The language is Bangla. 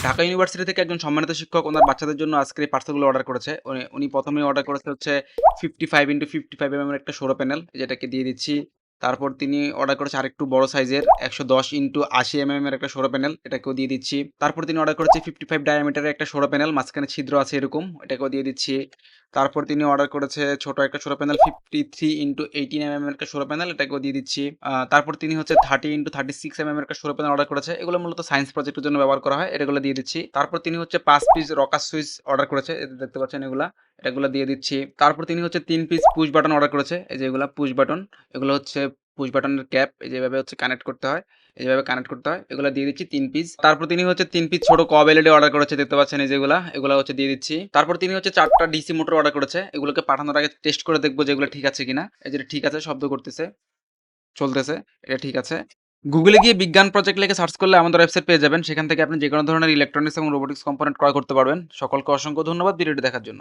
ঢাকা ইউনিভার্সিটি থেকে একজন সম্মানিত শিক্ষক ওনার বাচ্চাদের জন্য আজকের এই পার্সেলগুলো অর্ডার করেছে। উনি ১ম এই অর্ডার করেছে হচ্ছে 55x55 এর একটা সৌর প্যানেল, যেটাকে দিয়ে দিচ্ছি। তারপর তিনি অর্ডার করেছে আরেকটু বড় সাইজের ১১০x৮০ এর একটা সৌর প্যানেল, এটাকেও দিয়ে দিচ্ছি। তারপর তিনি অর্ডার করেছে 55 ডায়ামিটারের একটা সৌর প্যানেল, মাঝখানে ছিদ্র আছে এরকম, এটাকেও দিয়ে দিচ্ছি। তারপর তিনি অর্ডার করেছে ছোট একটা সৌর প্যানেল 53x18 এর একটা সৌর প্যানেল, এটাকেও দিয়ে দিচ্ছি। তারপর তিনি হচ্ছে 30x36 এর একটা সৌর প্যানেল অর্ডার করেছে। এগুলো মূলত সায়েন্স প্রজেক্টের জন্য ব্যবহার করা হয়। এগুলো দিয়ে দিচ্ছি। তারপর তিনি হচ্ছে ৫ পিস রকার সুইচ অর্ডার করেছে। এই যে দেখতে পাচ্ছেন এগুলা। এগুলো দিয়ে দিচ্ছি। তারপর তিনি হচ্ছে ৩ পিস পুশ বাটন অর্ডার করেছে। এই যে এগুলা পুশ বাটন। এগুলো হচ্ছে পুশ বাটনের ক্যাপ। এই যে এভাবে হচ্ছে কানেক্ট করতে হয়। এইভাবে কানেক্ট করতে হয়। এগুলো দিয়ে দিচ্ছি ৩ পিস। তারপর তিনি হচ্ছে ৩ পিস ছোট কব এলইডি অর্ডার করেছে, দেখতে পাচ্ছেন এই যেগুলা। এগুলা হচ্ছে দিয়ে দিচ্ছি। তারপর তিনি হচ্ছে ৪ টা ডিসি মোটর অর্ডার করেছে। এগুলোকে পাঠানোর আগে টেস্ট করে দেখব যে এগুলো ঠিক আছে কিনা। এই যে ঠিক আছে, শব্দ করতেছে, চলতেছে। এটা ঠিক আছে। গুগলে গিয়ে বিজ্ঞান প্রজেক্ট লিখে সার্চ করলে আমাদের ওয়েবসাইট পেয়ে যাবেন। সেখান থেকে আপনি যেকোনো ধরনের ইলেকট্রনিক্স এবং রোবোটিক্স কম্পোনেন্ট ক্রয় করতে পারবেন। সকলকে অসংখ্য ধন্যবাদ ভিডিওটি দেখার জন্য।